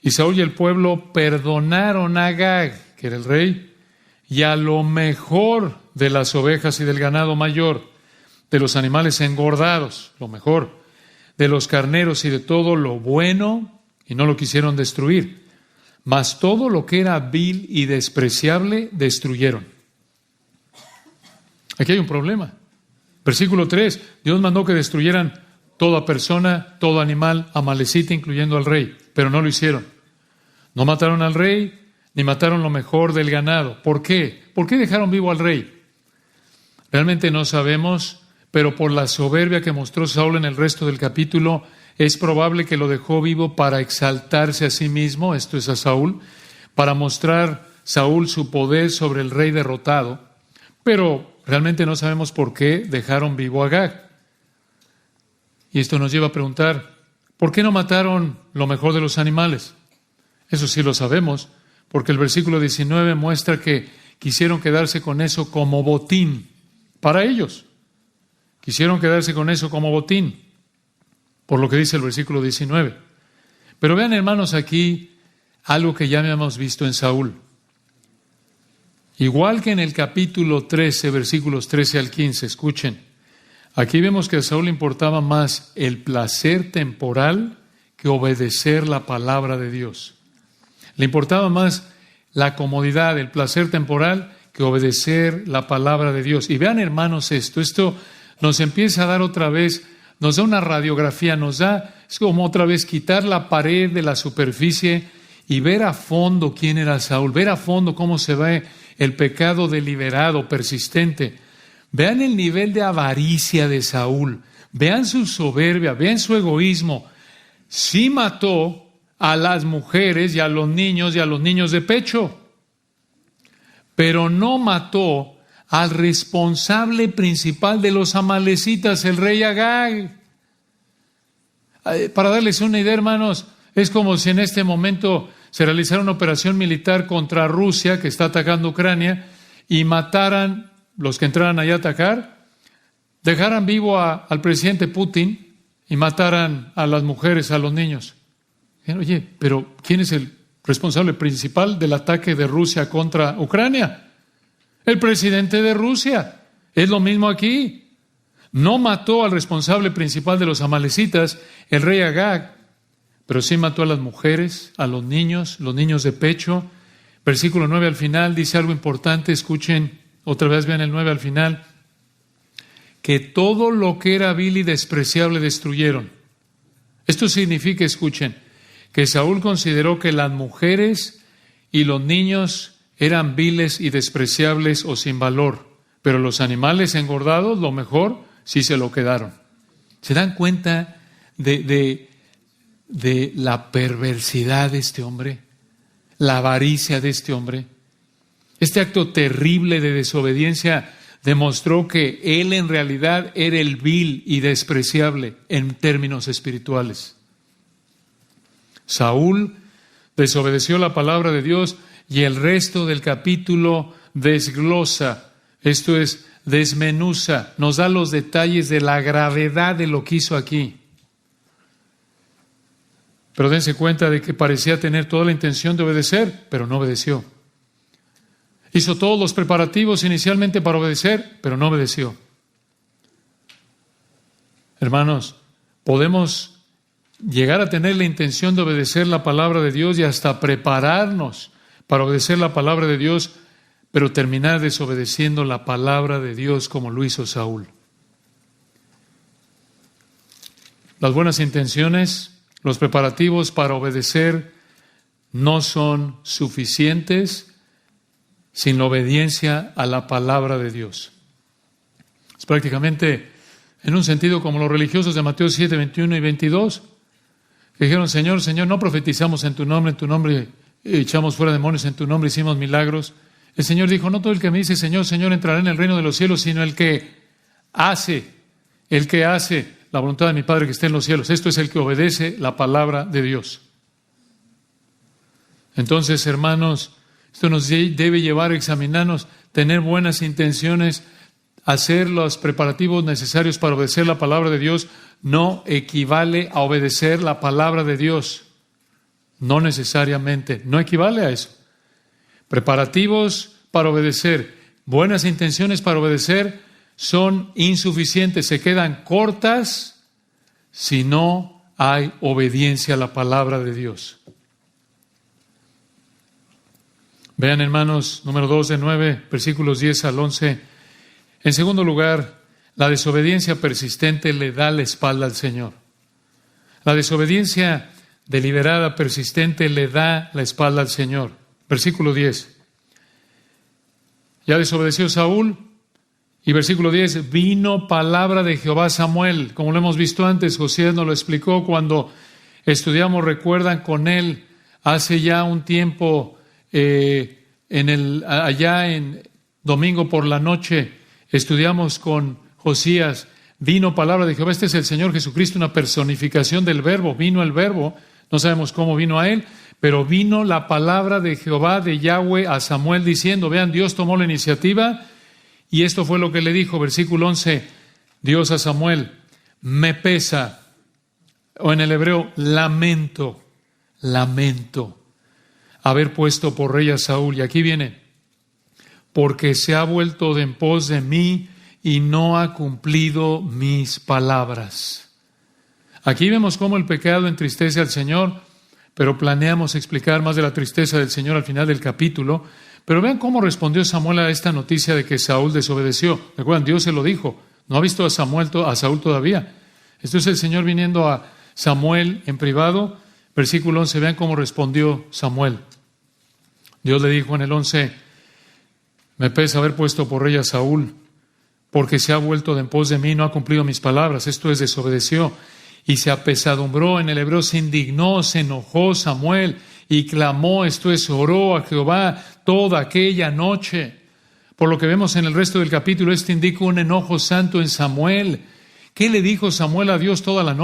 Y Saúl y el pueblo perdonaron a Agag, que era el rey, y a lo mejor de las ovejas y del ganado mayor, de los animales engordados, lo mejor, de los carneros y de todo lo bueno, y no lo quisieron destruir. Mas todo lo que era vil y despreciable destruyeron. Aquí hay un problema. Versículo 3, Dios mandó que destruyeran toda persona, todo animal amalecita, incluyendo al rey, pero no lo hicieron. No mataron al rey, ni mataron lo mejor del ganado. ¿Por qué? ¿Por qué dejaron vivo al rey? Realmente no sabemos, pero por la soberbia que mostró Saúl en el resto del capítulo, es probable que lo dejó vivo para exaltarse a sí mismo, esto es a Saúl, para mostrar Saúl su poder sobre el rey derrotado, pero realmente no sabemos por qué dejaron vivo a Agag. Y esto nos lleva a preguntar, ¿por qué no mataron lo mejor de los animales? Eso sí lo sabemos, porque el versículo 19 muestra que quisieron quedarse con eso como botín para ellos. Quisieron quedarse con eso como botín, por lo que dice el versículo 19. Pero vean, hermanos, aquí algo que ya habíamos visto en Saúl. Igual que en el capítulo 13, versículos 13 al 15, escuchen. Aquí vemos que a Saúl le importaba más el placer temporal que obedecer la palabra de Dios. Le importaba más la comodidad, el placer temporal, que obedecer la palabra de Dios. Y vean, hermanos, esto nos empieza a dar otra vez, nos da una radiografía, es como otra vez quitar la pared de la superficie y ver a fondo quién era Saúl, ver a fondo cómo se ve el pecado deliberado, persistente. Vean el nivel de avaricia de Saúl, vean su soberbia, vean su egoísmo. Sí mató a las mujeres y a los niños de pecho, pero no mató al responsable principal de los amalecitas, el rey Agag. Para darles una idea, hermanos, es como si en este momento se realizara una operación militar contra Rusia, que está atacando Ucrania, y mataran los que entraran allá a atacar, dejaran vivo al presidente Putin y mataran a las mujeres, a los niños. Oye, pero ¿quién es el responsable principal del ataque de Rusia contra Ucrania? El presidente de Rusia. Es lo mismo aquí. No mató al responsable principal de los amalecitas, el rey Agag, pero sí mató a las mujeres, a los niños de pecho. Versículo 9 al final dice algo importante, escuchen, otra vez vean el 9 al final, que todo lo que era vil y despreciable destruyeron. Esto significa, escuchen, que Saúl consideró que las mujeres y los niños eran viles y despreciables o sin valor, pero los animales engordados, lo mejor, sí se lo quedaron. ¿Se dan cuenta de la perversidad de este hombre? La avaricia de este hombre. Este acto terrible de desobediencia demostró que él en realidad era el vil y despreciable en términos espirituales. Saúl desobedeció la palabra de Dios y el resto del capítulo desglosa, esto es, desmenuza, nos da los detalles de la gravedad de lo que hizo aquí. Pero dense cuenta de que parecía tener toda la intención de obedecer, pero no obedeció. Hizo todos los preparativos inicialmente para obedecer, pero no obedeció. Hermanos, podemos llegar a tener la intención de obedecer la palabra de Dios y hasta prepararnos para obedecer la palabra de Dios, pero terminar desobedeciendo la palabra de Dios como lo hizo Saúl. Las buenas intenciones, los preparativos para obedecer no son suficientes sin la obediencia a la palabra de Dios. Es prácticamente en un sentido como los religiosos de Mateo 7, 21 y 22, que dijeron, Señor, Señor, no profetizamos en tu nombre echamos fuera demonios, en tu nombre hicimos milagros. El Señor dijo, no todo el que me dice Señor, Señor entrará en el reino de los cielos, sino el que hace la voluntad de mi Padre que esté en los cielos. Esto es el que obedece la palabra de Dios. Entonces, hermanos, esto nos debe llevar a examinarnos, tener buenas intenciones, hacer los preparativos necesarios para obedecer la palabra de Dios no equivale a obedecer la palabra de Dios. No necesariamente, no equivale a eso. Preparativos para obedecer, buenas intenciones para obedecer son insuficientes, se quedan cortas si no hay obediencia a la palabra de Dios. Vean, hermanos, número 2 de 9, versículos 10 al 11. En segundo lugar, la desobediencia persistente le da la espalda al Señor. La desobediencia deliberada, persistente, le da la espalda al Señor. Versículo 10. Ya desobedeció Saúl. Y versículo 10, vino palabra de Jehová a Samuel. Como lo hemos visto antes, Josías nos lo explicó cuando estudiamos, recuerdan, con él hace ya un tiempo, allá en domingo por la noche, estudiamos con Josías, vino palabra de Jehová. Este es el Señor Jesucristo, una personificación del verbo. Vino el verbo, no sabemos cómo vino a él, pero vino la palabra de Jehová, de Yahweh, a Samuel diciendo, vean, Dios tomó la iniciativa. Y esto fue lo que le dijo, versículo 11, Dios a Samuel, me pesa, o en el hebreo, lamento, haber puesto por rey a Saúl. Y aquí viene, porque se ha vuelto de en pos de mí y no ha cumplido mis palabras. Aquí vemos cómo el pecado entristece al Señor, pero planeamos explicar más de la tristeza del Señor al final del capítulo. Pero vean cómo respondió Samuel a esta noticia de que Saúl desobedeció. Recuerdan, Dios se lo dijo. No ha visto a Saúl todavía. Esto es el Señor viniendo a Samuel en privado. Versículo 11, vean cómo respondió Samuel. Dios le dijo en el 11, me pesa haber puesto por rey a Saúl, porque se ha vuelto de en pos de mí y no ha cumplido mis palabras. Esto es, desobedeció. Y se apesadumbró, en el hebreo se indignó, se enojó Samuel y clamó, esto es, oró a Jehová toda aquella noche. Por lo que vemos en el resto del capítulo, indica un enojo santo en Samuel. ¿Qué le dijo Samuel a Dios toda la noche?